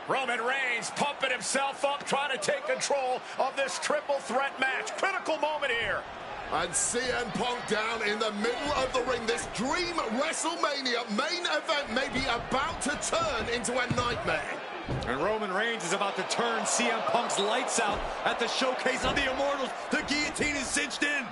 Roman Reigns pumping himself up, trying to take control of this triple threat match. Critical moment here. And CM Punk down in the middle of the ring. This dream WrestleMania main event may be about to turn into a nightmare. And Roman Reigns is about to turn CM Punk's lights out at the showcase of the Immortals. The guillotine is cinched in.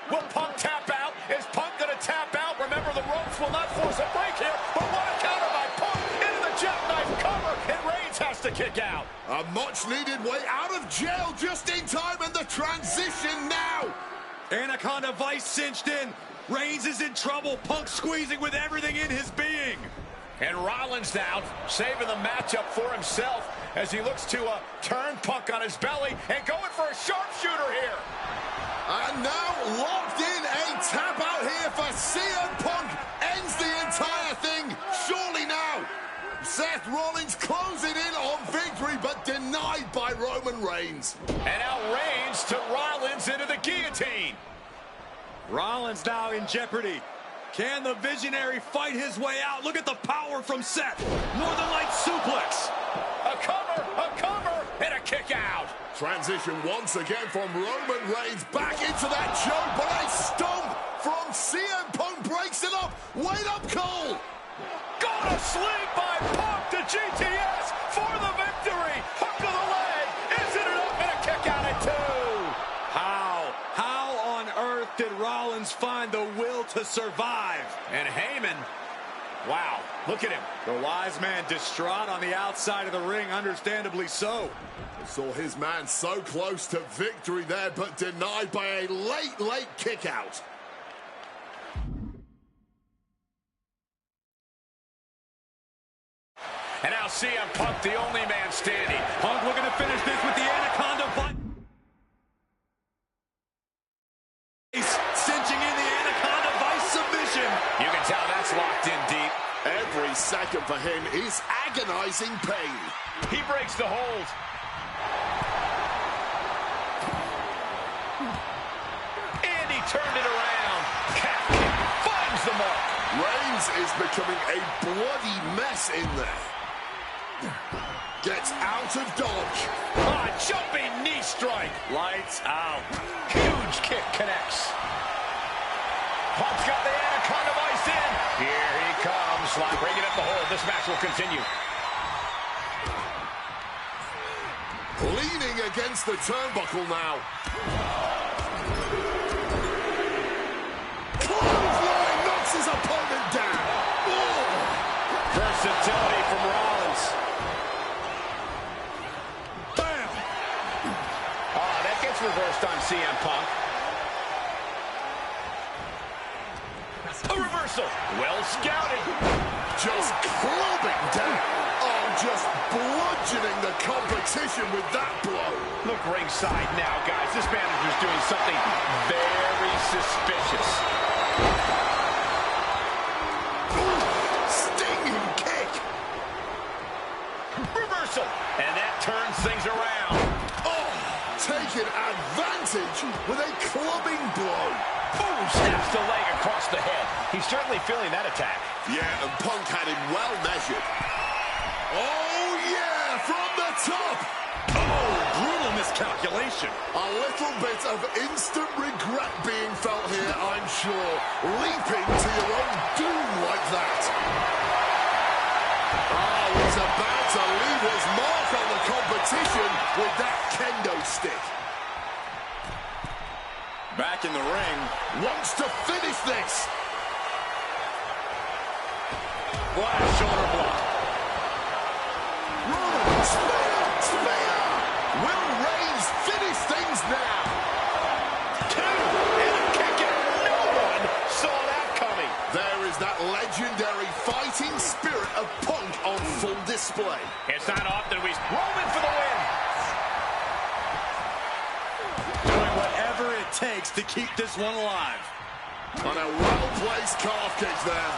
Will Punk tap out? Is Punk going to tap out? Remember, the ropes will not force a break here, but what a counter by Punk into the jackknife cover, and Reigns has to kick out. A much-needed way out of jail just in time, and the transition now. Anaconda Vice cinched in. Reigns is in trouble. Punk squeezing with everything in his being. And Rollins now saving the matchup for himself as he looks to turn Punk on his belly and going for a sharpshooter here. And now locked in, a tap out here for CM Punk. Ends the entire thing, surely now. Seth Rollins closing in on victory, but denied by Roman Reigns. And now Reigns to Rollins into the guillotine. Rollins now in jeopardy. Can the Visionary fight his way out? Look at the power from Seth. Northern Lights suplex. A cover, and a kick out. Transition once again from Roman Reigns back into that choke, but a stomp from CM Punk breaks it up. Wait up, Cole. Got a sling by Punk to GTS for the victory. Hook of the leg. Isn't it up, and a kick out at 2. How on earth did Rollins find the will to survive? And Heyman, wow, look at him. The wise man distraught on the outside of the ring, understandably so. Saw his man so close to victory there, but denied by a late kick out. And now CM Punk, the only man standing. Punk looking to finish this with the Anaconda Vice. Cinching in the Anaconda Vice submission. You can tell that's locked in deep. Every second for him is agonizing pain. He breaks the hold. And he turned it around. Calf kick finds the mark. Reigns is becoming a bloody mess in there. Gets out of dodge. Jumping knee strike. Lights out. Huge kick connects. Punk's got the Anaconda Vice in. Here he comes. Breaking up the hold. This match will continue. Leaning against the turnbuckle now. Clothesline knocks his opponent down. Oh. Versatility from Rollins. Bam! That gets reversed on CM Punk. A reversal. Well scouted. Just clubbing down. Oh, just bludgeoning the competition with that blow. Look ringside now, guys. This manager's doing something very suspicious. Ooh, stinging kick. Reversal. And that turns things around. Oh, taking advantage with a clubbing blow. Boom, snaps the leg across the head. He's certainly feeling that attack. Yeah, and Punk had him well measured. Oh, yeah, from the top. Oh, brutal miscalculation. A little bit of instant regret being felt here, I'm sure. Leaping to your own doom like that. Oh, he's about to leave his mark on the competition with that kendo stick. Back in the ring. Wants to finish this. What a shoulder block. Rollins, spear. Will Reigns finish things now? 2, and a kick out. No one saw that coming. There is that legendary fighting spirit of Punk on full display. It's not often we... Roman for the win. Doing whatever it takes to keep this one alive. On a well-placed calf kick there.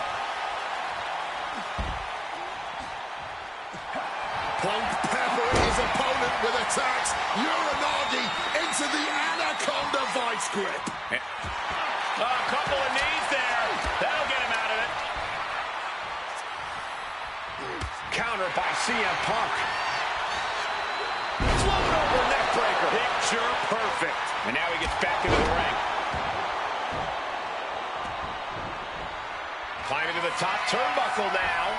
Punk peppering his opponent with attacks. Uranagi into the Anaconda Vice grip. A couple of knees there. That'll get him out of it. counter by CM Punk. Float over neck breaker. Picture perfect. And now he gets back into the ring. Climbing to the top turnbuckle now.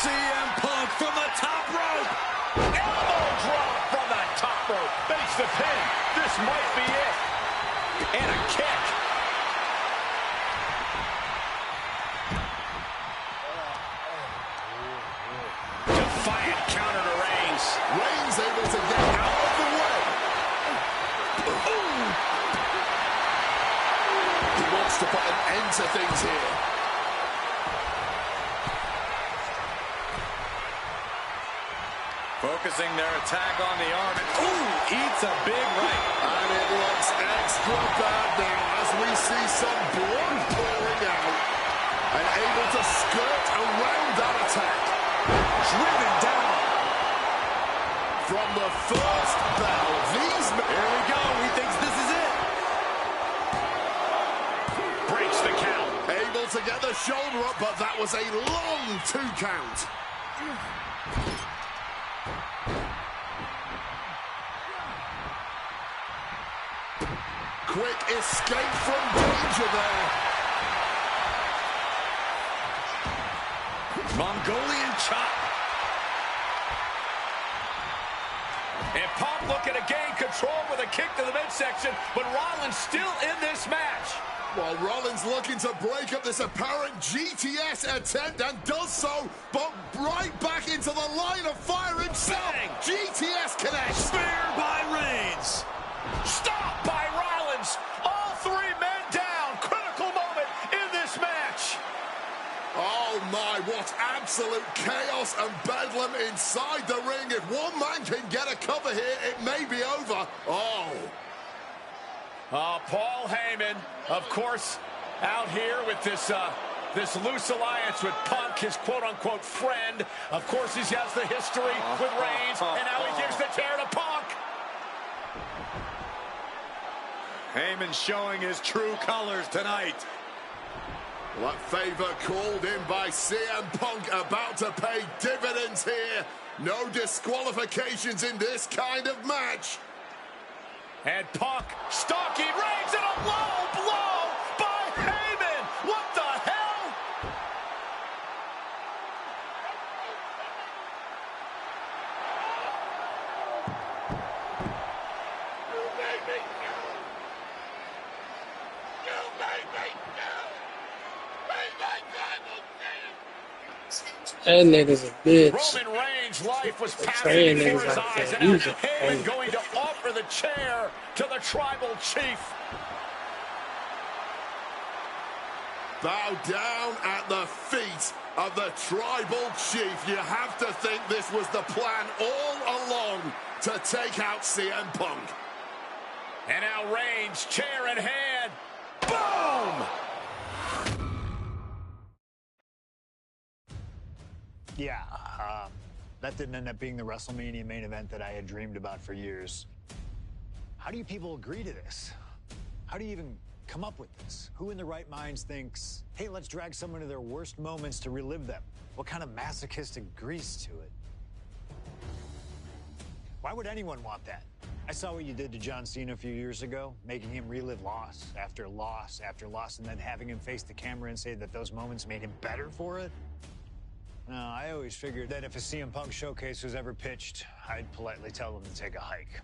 CM Punk from the top rope. Elbow drop from the top rope. Makes the pin. This might be it. And a kick. Defiant counter to Reigns. Reigns able to get out of the way. Ooh. He wants to put an end to things here. Focusing their attack on the arm. And, ooh, eats a big right. And it looks extra bad now as we see some blood pouring out. And able to skirt around that attack. Driven down. From the first bell, these men... Here we go. He thinks this is it. Breaks the count. Able to get the shoulder up, but that was a long 2 count. Quick escape from danger there. Mongolian chop. And Punk looking to gain control with a kick to the midsection, but Rollins still in this match. While Rollins looking to break up this apparent GTS attempt and does so, but right back into the line of fire himself. Bang. GTS connects. Spear by Reigns. Stop by Rollins. All 3 men down. Critical moment in this match. Oh my, what absolute chaos and bedlam inside the ring. If one man can get a cover here, it may be over. Oh, Paul Heyman, of course, out here with this loose alliance with Punk, his quote-unquote friend. Of course, he has the history with Reigns, and now he gives the tear to Punk. Heyman showing his true colors tonight. that favor called in by CM Punk about to pay dividends here. No disqualifications in this kind of match. And Punk stalking Reigns and a low blow by Heyman. What the hell? You made me go. You made me go. Made my tribal That nigga's a bitch. Roman Reigns' life was Saying passing before niggas his like eyes, that. and now He's a Heyman fan. going to offer the chair to the tribal chief. Bow down at the feet of the tribal chief. You have to think this was the plan all along to take out CM Punk. And now Reigns, chair in hand. Boom! Yeah, that didn't end up being the WrestleMania main event that I had dreamed about for years. How do you people agree to this? How do you even come up with this? Who in their right minds thinks, hey, let's drag someone to their worst moments to relive them? What kind of masochistic grease to it? Why would anyone want that? I saw what you did to John Cena a few years ago, making him relive loss after loss after loss, and then having him face the camera and say that those moments made him better for it. No, I always figured that if a CM Punk showcase was ever pitched, I'd politely tell them to take a hike.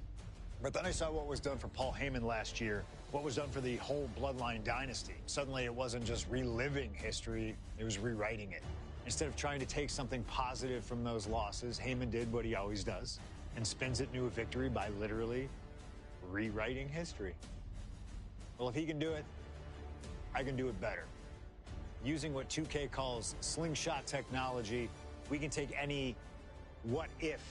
But then I saw what was done for Paul Heyman last year, what was done for the whole Bloodline dynasty. Suddenly it wasn't just reliving history, it was rewriting it. Instead of trying to take something positive from those losses, Heyman did what he always does and spins it into a victory by literally rewriting history. Well, if he can do it, I can do it better. Using what 2K calls slingshot technology, we can take any what-if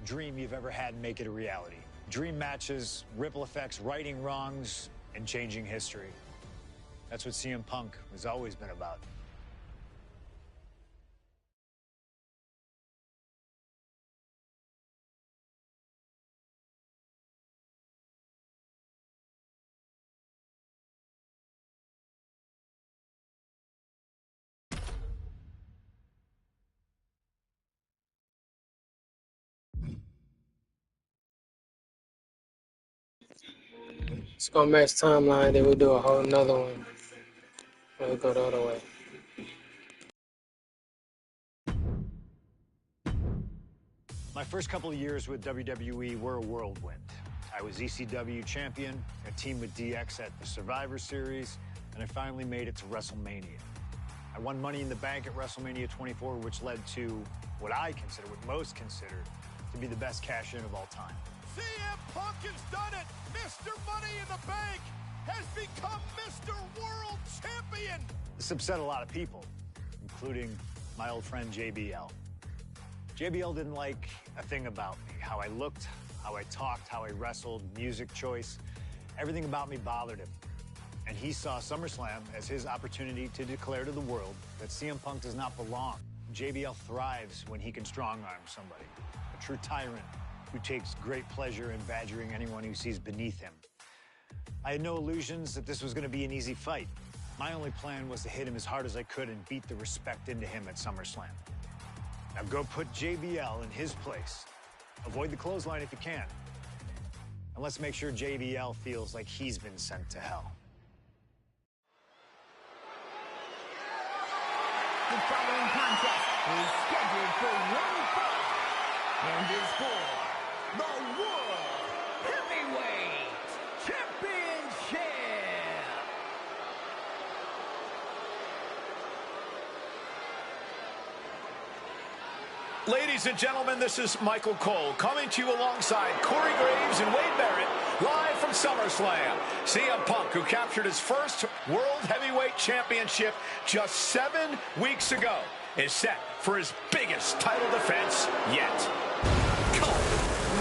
dream you've ever had and make it a reality. Dream matches, ripple effects, righting wrongs, and changing history. That's what CM Punk has always been about. It's gonna match timeline, then we'll do a whole nother one. We'll go the other way. My first couple of years with WWE were a whirlwind. I was ECW champion, a team with DX at the Survivor Series, and I finally made it to WrestleMania. I won Money in the Bank at WrestleMania 24, which led to what most consider to be the best cash-in of all time. CM Punk has done it! Mr. Money in the Bank has become Mr. World Champion! This upset a lot of people, including my old friend JBL. JBL didn't like a thing about me, how I looked, how I talked, how I wrestled, music choice. Everything about me bothered him. And he saw SummerSlam as his opportunity to declare to the world that CM Punk does not belong. JBL thrives when he can strong-arm somebody, a true tyrant who takes great pleasure in badgering anyone who sees beneath him. I had no illusions that this was going to be an easy fight. My only plan was to hit him as hard as I could and beat the respect into him at SummerSlam. Now go put JBL in his place. Avoid the clothesline if you can. And let's make sure JBL feels like he's been sent to hell. The following contest is scheduled for one fall and is for the World Heavyweight Championship. Ladies and gentlemen, this is Michael Cole coming to you alongside Corey Graves and Wade Barrett, live from SummerSlam. CM Punk, who captured his first World Heavyweight Championship just 7 weeks ago, is set for his biggest title defense yet. Cole,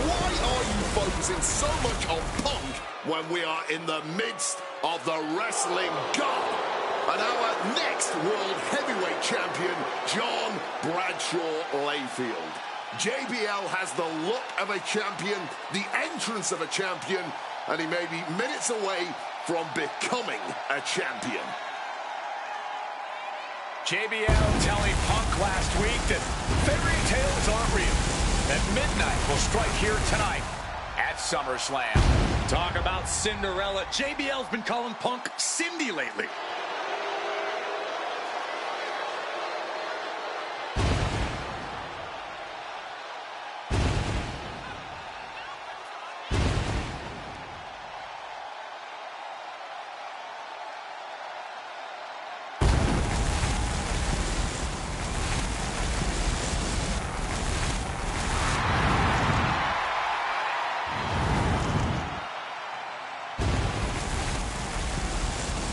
why are you focusing so much on Punk when we are in the midst of the wrestling god? And our next World Heavyweight Champion, John Bradshaw Layfield. JBL has the look of a champion, the entrance of a champion, and he may be minutes away from becoming a champion. JBL telling Punk last week that fairy tales aren't real. That midnight will strike here tonight at SummerSlam. Talk about Cinderella. JBL's been calling Punk Cindy lately.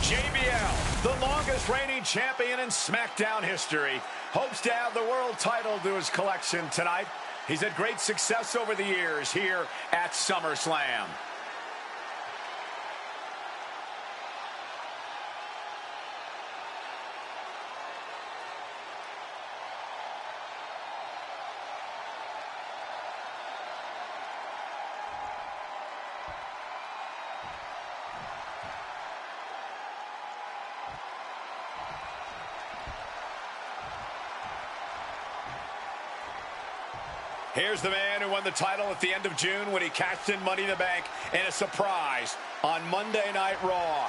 JBL, the longest reigning champion in SmackDown history, hopes to add the world title to his collection tonight. He's had great success over the years here at SummerSlam. Here's the man who won the title at the end of June when he cashed in Money in the Bank in a surprise on Monday Night Raw.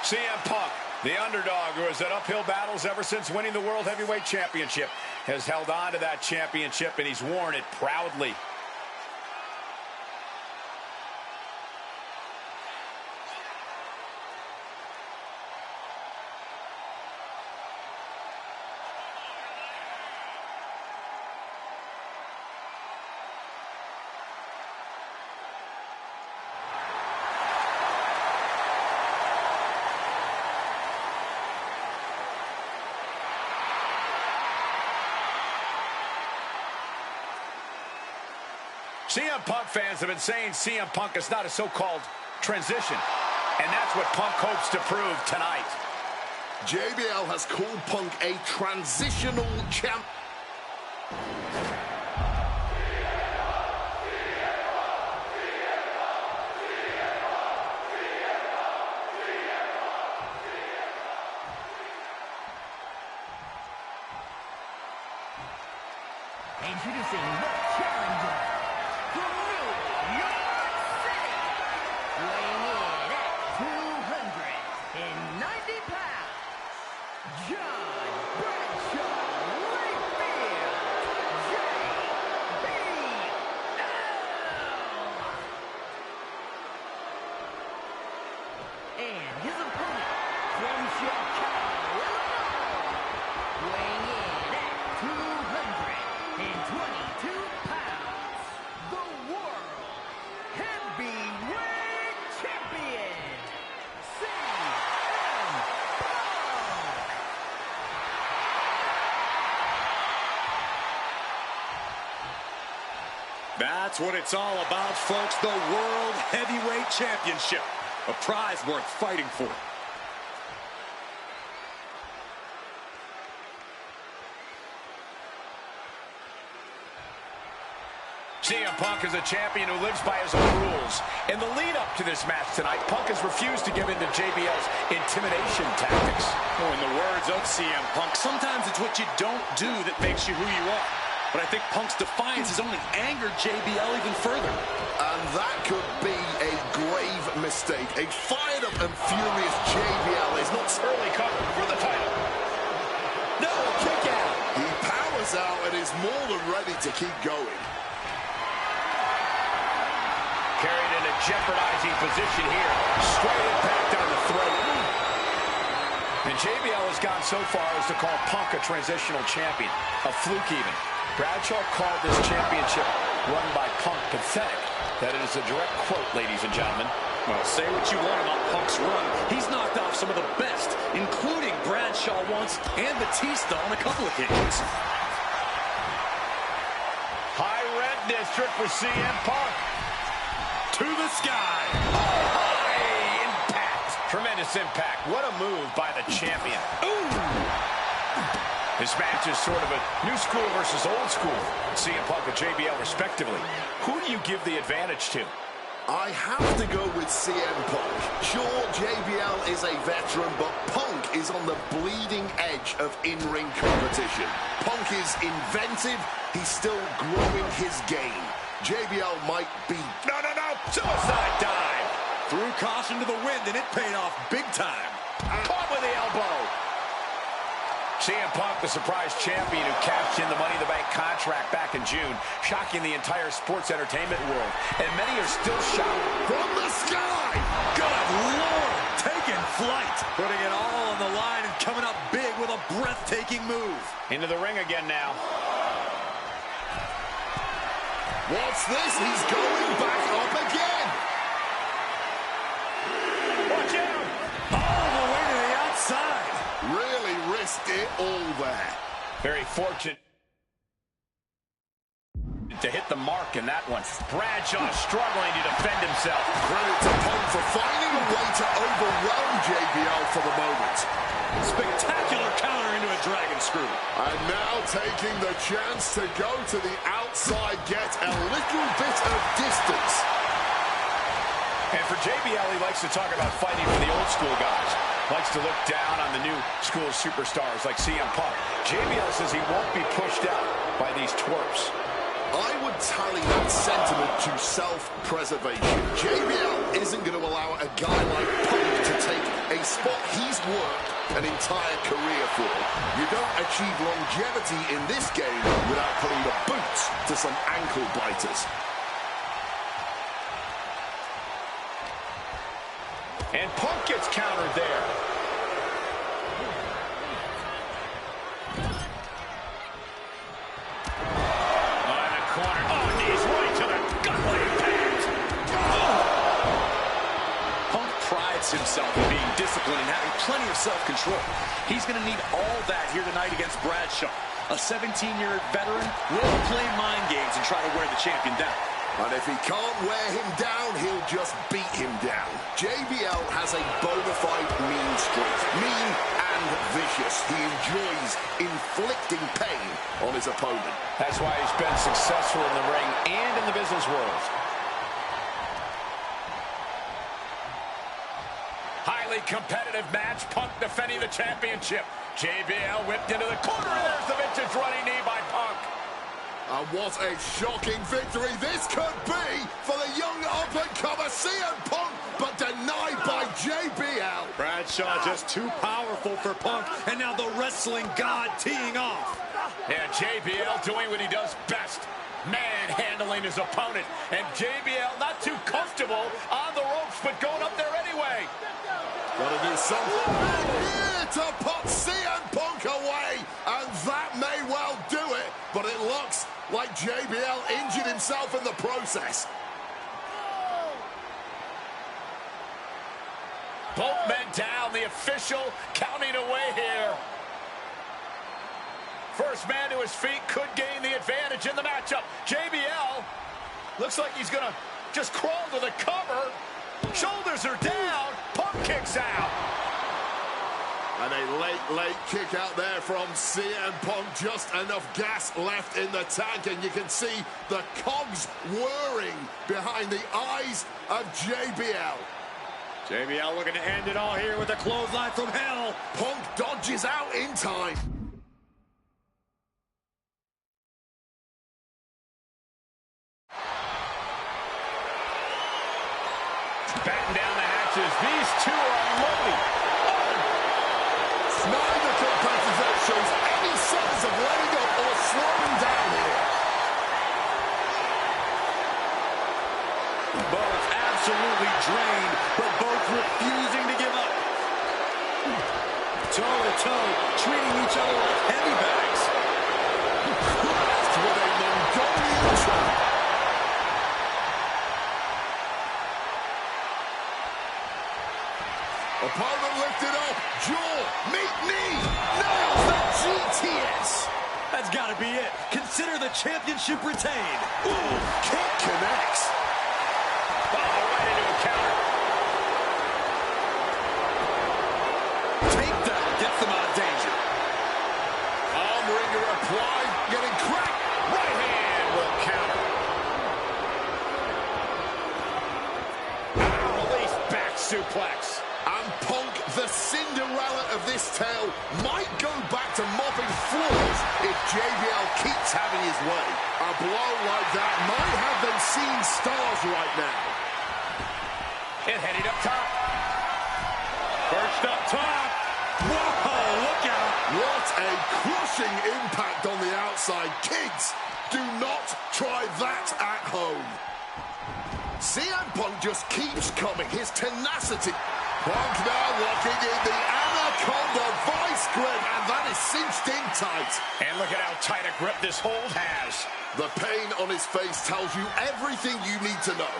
CM Punk, the underdog who has had uphill battles ever since winning the World Heavyweight Championship, has held on to that championship, and he's worn it proudly. CM Punk fans have been saying CM Punk is not a so-called transition. And that's what Punk hopes to prove tonight. JBL has called Punk a transitional champ. Introducing the challenger from New York City, weighing in at 290 pounds, John Bradshaw Layfield, JBL. And his opponent from Chicago, weighing in at 222 pounds, the World Heavyweight Champion, CM Punk. That's what it's all about, folks. The World Heavyweight Championship. A prize worth fighting for. CM Punk is a champion who lives by his own rules. In the lead-up to this match tonight, Punk has refused to give in to JBL's intimidation tactics. Oh, in the words of CM Punk, sometimes it's what you don't do that makes you who you are. But I think Punk's defiance has only angered JBL even further. And that could be a grave mistake. A fired-up and furious JBL is not Early cover for the title. No, kick out. He powers out and is more than ready to keep going. Carried in a jeopardizing position here. Straight impact on the throat. And JBL has gone so far as to call Punk a transitional champion. A fluke even. Bradshaw called this championship run by Punk pathetic. That is a direct quote, ladies and gentlemen. Well, say what you want about Punk's run. He's knocked off some of the best, including Bradshaw once and Batista on a couple occasions. High red district for CM Punk. To the sky. Oh, high impact. Tremendous impact. What a move by the champion. Ooh. This match is sort of a new school versus old school. CM Punk and JBL respectively. Who do you give the advantage to? I have to go with CM Punk. Sure, JBL is a veteran, but Punk is on the bleeding edge of in-ring competition. Punk is inventive. He's still growing his game. JBL might be... No. Suicide dive. Threw caution to the wind, and it paid off big time. Caught with the elbow. CM Punk, the surprise champion who cashed in the Money in the Bank contract back in June, shocking the entire sports entertainment world. And many are still shocked. From the sky! Good Lord! Taking flight. Putting it all on the line and coming up big with a breathtaking move. Into the ring again now. What's this? He's going back up again. Watch out! All the way to the outside. Really risked it all there. Very fortunate to hit the mark in that one. Bradshaw struggling to defend himself. Credit to Punk for finding a way to overwhelm JBL for the moment. Spectacular counter into a dragon screw. And now taking the chance to go to the outside, get a little bit of distance. And for JBL, he likes to talk about fighting for the old school guys. Likes to look down on the new school superstars like CM Punk. JBL says he won't be pushed out by these twerps. I would tally that sentiment to self-preservation. JBL isn't going to allow a guy like Punk to take a spot he's worked an entire career for. You don't achieve longevity in this game without putting the boots to some ankle biters. And Punk gets countered there. On the corner. Oh, knees right to the gut impact. Punk prides himself in being disciplined and having plenty of self-control. He's going to need all that here tonight against Bradshaw. A 17-year veteran will play mind games and try to wear the champion down. And if he can't wear him down, he'll just beat him down. JBL has a bona fide mean streak. Mean and vicious. He enjoys inflicting pain on his opponent. That's why he's been successful in the ring and in the business world. Highly competitive match. Punk defending the championship. JBL whipped into the corner. There's the vintage running knee by Punk. And what a shocking victory this could be for the young up-and-comer CM Punk, but denied by JBL. Bradshaw just too powerful for Punk, and now the wrestling god teeing off. Yeah, JBL doing what he does best. Manhandling his opponent. And JBL not too comfortable on the ropes, but going up there anyway. Gotta do something here to put CM Punk away, and that may well do it, but it looks like JBL injured himself in the process. Both men down, the official counting away here. First man to his feet could gain the advantage in the matchup. JBL looks like he's gonna just crawl to the cover. Shoulders are down. Punk kicks out. And a late kick out there from CM Punk. Just enough gas left in the tank, and you can see the cogs whirring behind the eyes of JBL. JBL looking to end it all here with a clothesline from hell. Punk dodges out in time. Batten down the hatches. These two are unloading. Neither competitor shows any signs of letting up or slowing down here. Both absolutely drained, but both refusing to give up. Toe-to-toe, treating each other like heavy bags. Crashed with a Mongolian chop. Opponent lifted up, jaw, meet knee, nails the GTS. That's got to be it. Consider the championship retained. Ooh, kick connects. Oh, right into a counter. Takedown gets them out of danger. Arm wringer applied, getting cracked. Right hand will counter. Release back suplex. And Punk, the Cinderella of this tale, might go back to mopping floors if JBL keeps having his way. A blow like that might have them seeing stars right now. It heading up top. First up top. Whoa, look out. What a crushing impact on the outside. Kids, do not try that at home. CM Punk just keeps coming. His tenacity. Punk now locking in the Anaconda vice grip, and that is cinched in tight. And look at how tight a grip this hold has. The pain on his face tells you everything you need to know.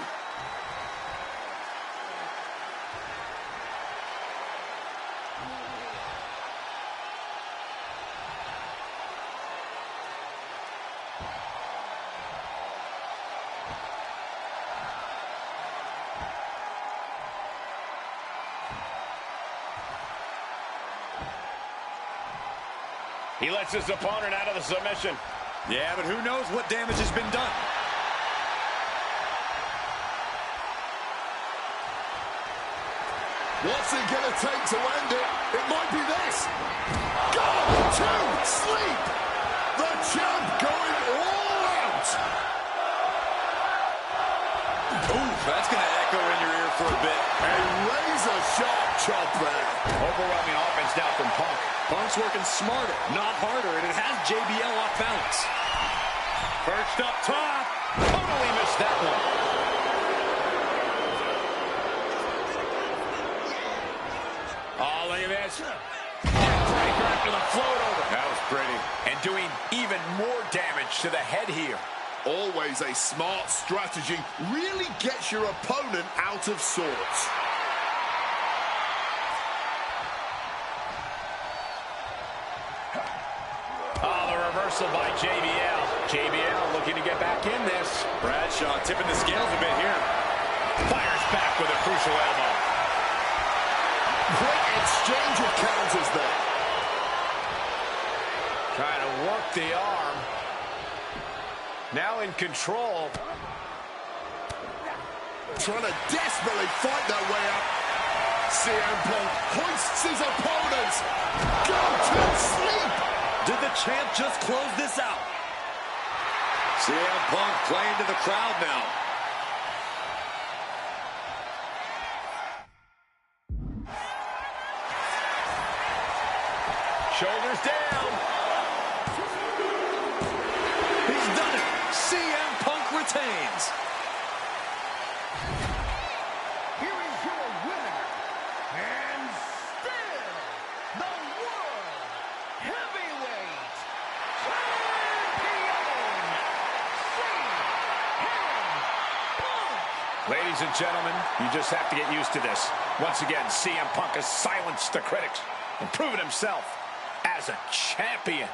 He lets his opponent out of the submission. Yeah, but who knows what damage has been done. What's it gonna take to end it? It might be this. Go to sleep. The champ going all out. Ooh, that's going to echo in your ear for a bit. A razor-sharp chop there. Overwhelming offense now from Punk. Punk's working smarter, not harder, and it has JBL off balance. First up top. Totally missed that one. Oh, look at this. Neckbreaker after the float over. That was pretty. And doing even more damage to the head here. Always a smart strategy. Really gets your opponent out of sorts. Oh, the reversal by JBL. JBL looking to get back in this. Bradshaw tipping the scales a bit here. Fires back with a crucial elbow. Great exchange of counters there. Trying to work the arm. Now in control. Trying to desperately fight their way up. CM Punk hoists his opponent. Go to sleep. Did the champ just close this out? CM Punk playing to the crowd now. Shoulders down. He's done it. CM Punk retains. Here is your winner, and still the World Heavyweight Champion, CM Punk. Ladies and gentlemen, you just have to get used to this. Once again, CM Punk has silenced the critics and proven himself as a champion.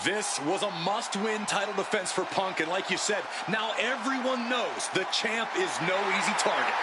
This was a must-win title defense for Punk, and like you said, now everyone knows the champ is no easy target.